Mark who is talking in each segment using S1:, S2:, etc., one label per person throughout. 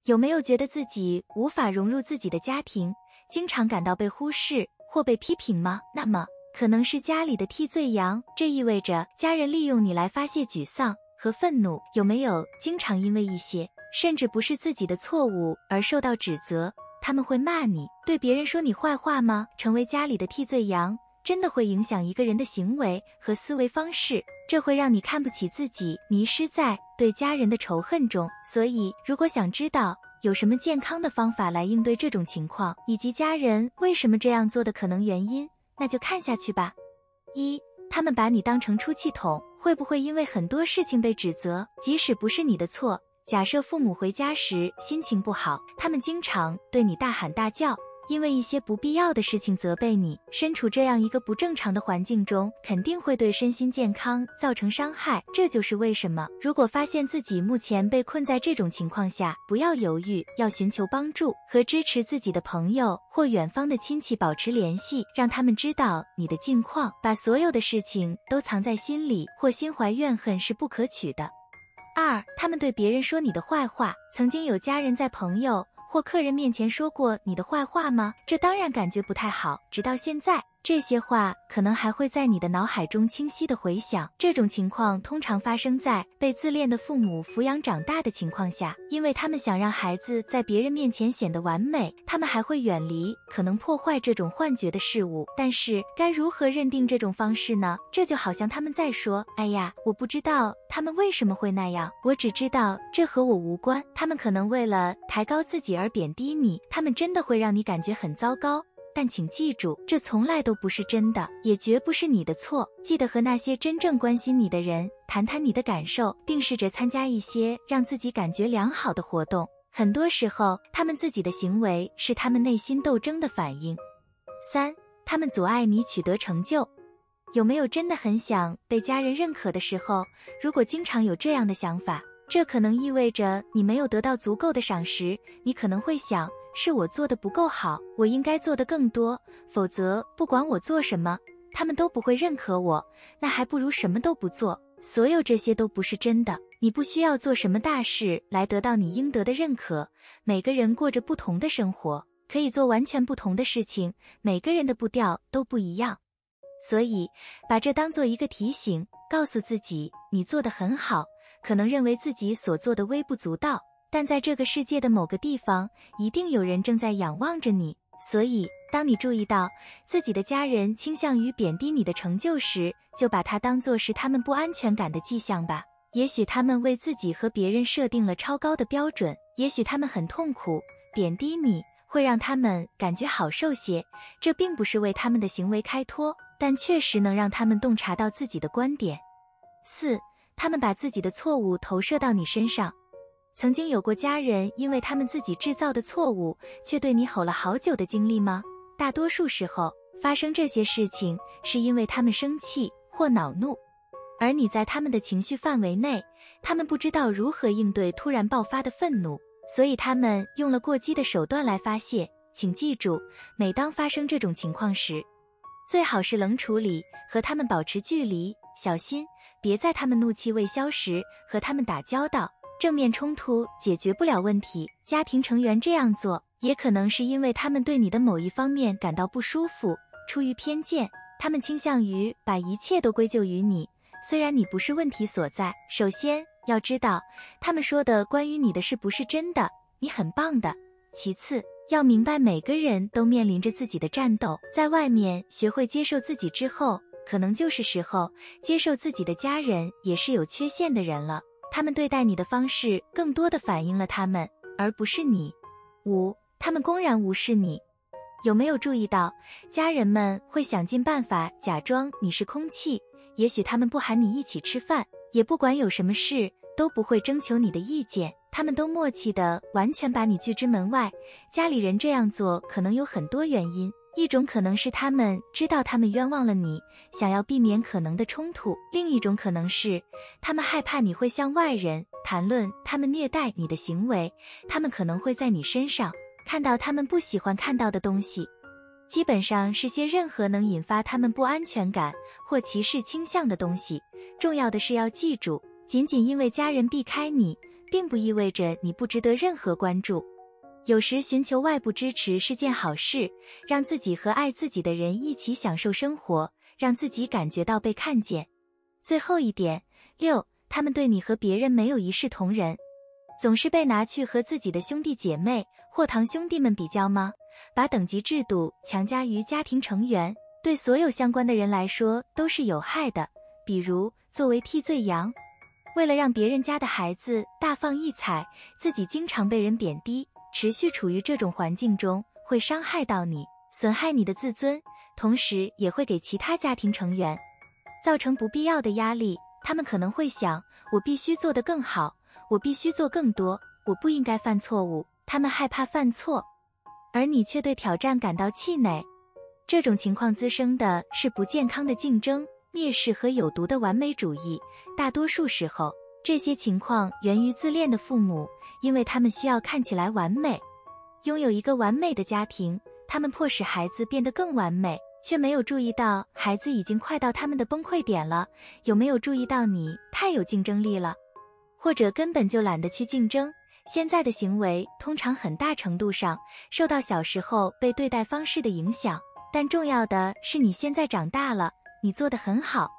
S1: 有没有觉得自己无法融入自己的家庭，经常感到被忽视或被批评吗？那么可能是家里的替罪羊，这意味着家人利用你来发泄沮丧和愤怒。有没有经常因为一些甚至不是自己的错误而受到指责？他们会骂你，对别人说你坏话吗？成为家里的替罪羊真的会影响一个人的行为和思维方式，这会让你看不起自己，迷失在对家人的仇恨中。所以如果想知道有什么健康的方法来应对这种情况，以及家人为什么这样做的可能原因，那就看下去吧。1. 他们把你当成出气筒，会不会因为很多事情被指责，即使不是你的错？假设父母回家时心情不好，他们经常对你大喊大叫，因为一些不必要的事情责备你。身处这样一个不正常的环境中，肯定会对身心健康造成伤害。这就是为什么，如果发现自己目前被困在这种情况下，不要犹豫，要寻求帮助，和支持自己的朋友或远方的亲戚保持联系，让他们知道你的近况。把所有的事情都藏在心里或心怀怨恨是不可取的。2. 他们对别人说你的坏话。曾经有家人在朋友或客人面前说过你的坏话吗？这当然感觉不太好，直到现在，这些话可能还会在你的脑海中清晰地回响。这种情况通常发生在被自恋的父母抚养长大的情况下，因为他们想让孩子在别人面前显得完美，他们还会远离可能破坏这种幻觉的事物。但是该如何认定这种方式呢？这就好像他们在说，哎呀，我不知道他们为什么会那样，我只知道这和我无关。他们可能为了抬高自己而贬低你，他们真的会让你感觉很糟糕。但请记住，这从来都不是真的，也绝不是你的错。记得和那些真正关心你的人谈谈你的感受，并试着参加一些让自己感觉良好的活动。很多时候，他们自己的行为是他们内心斗争的反应。3. 他们阻碍你取得成就。有没有真的很想被家人认可的时候？如果经常有这样的想法，这可能意味着你没有得到足够的赏识。你可能会想，是我做得不够好，我应该做得更多，否则不管我做什么，他们都不会认可我，那还不如什么都不做。所有这些都不是真的，你不需要做什么大事来得到你应得的认可。每个人过着不同的生活，可以做完全不同的事情，每个人的步调都不一样。所以把这当做一个提醒，告诉自己你做得很好，可能认为自己所做的微不足道，但在这个世界的某个地方，一定有人正在仰望着你。所以当你注意到自己的家人倾向于贬低你的成就时，就把它当作是他们不安全感的迹象吧。也许他们为自己和别人设定了超高的标准，也许他们很痛苦，贬低你会让他们感觉好受些，这并不是为他们的行为开脱，但确实能让他们洞察到自己的观点。4. 他们把自己的错误投射到你身上。曾经有过家人因为他们自己制造的错误，却对你吼了好久的经历吗？大多数时候，发生这些事情是因为他们生气或恼怒，而你在他们的情绪范围内，他们不知道如何应对突然爆发的愤怒，所以他们用了过激的手段来发泄。请记住，每当发生这种情况时，最好是冷处理，和他们保持距离，小心别在他们怒气未消时和他们打交道。正面冲突解决不了问题，家庭成员这样做，也可能是因为他们对你的某一方面感到不舒服，出于偏见，他们倾向于把一切都归咎于你，虽然你不是问题所在。首先要知道，他们说的关于你的事不是真的，你很棒的。其次，要明白每个人都面临着自己的战斗，在外面学会接受自己之后，可能就是时候接受自己的家人也是有缺陷的人了。他们对待你的方式更多地反映了他们，而不是你。5. 他们公然无视你。有没有注意到，家人们会想尽办法假装你是空气，也许他们不喊你一起吃饭，也不管有什么事，都不会征求你的意见，他们都默契地完全把你拒之门外。家里人这样做可能有很多原因，一种可能是他们知道他们冤枉了你，想要避免可能的冲突；另一种可能是他们害怕你会向外人谈论他们虐待你的行为，他们可能会在你身上看到他们不喜欢看到的东西，基本上是些任何能引发他们不安全感或歧视倾向的东西。重要的是要记住，仅仅因为家人避开你，并不意味着你不值得任何关注。有时寻求外部支持是件好事，让自己和爱自己的人一起享受生活，让自己感觉到被看见。最后一点，6，他们对你和别人没有一视同仁。总是被拿去和自己的兄弟姐妹或堂兄弟们比较吗？把等级制度强加于家庭成员，对所有相关的人来说都是有害的。比如，作为替罪羊，为了让别人家的孩子大放异彩，自己经常被人贬低，持续处于这种环境中，会伤害到你，损害你的自尊，同时也会给其他家庭成员造成不必要的压力。他们可能会想，我必须做得更好，我必须做更多，我不应该犯错误。他们害怕犯错，而你却对挑战感到气馁。这种情况滋生的是不健康的竞争、蔑视和有毒的完美主义。大多数时候，这些情况源于自恋的父母，因为他们需要看起来完美，拥有一个完美的家庭，他们迫使孩子变得更完美，却没有注意到孩子已经快到他们的崩溃点了。有没有注意到你太有竞争力了？或者根本就懒得去竞争？现在的行为通常很大程度上受到小时候被对待方式的影响，但重要的是你现在长大了，你做得很好。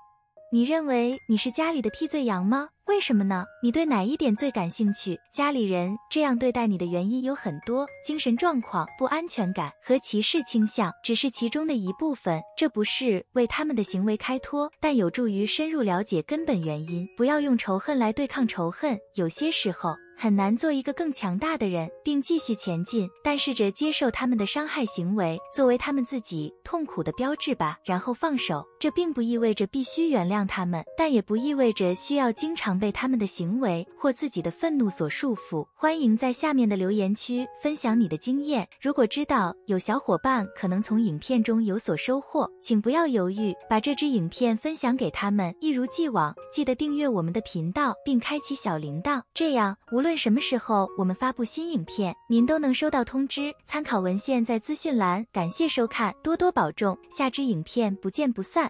S1: 你认为你是家里的替罪羊吗？为什么呢？你对哪一点最感兴趣？家里人这样对待你的原因有很多，精神状况、不安全感和歧视倾向只是其中的一部分。这不是为他们的行为开脱，但有助于深入了解根本原因。不要用仇恨来对抗仇恨，有些时候很难做一个更强大的人，并继续前进，但试着接受他们的伤害行为作为他们自己痛苦的标志吧，然后放手。这并不意味着必须原谅他们，但也不意味着需要经常被他们的行为或自己的愤怒所束缚。欢迎在下面的留言区分享你的经验。如果知道有小伙伴可能从影片中有所收获，请不要犹豫，把这支影片分享给他们。一如既往，记得订阅我们的频道并开启小铃铛，这样无论什么时候我们发布新影片，您都能收到通知。参考文献在资讯栏。感谢收看，多多保重，下支影片不见不散。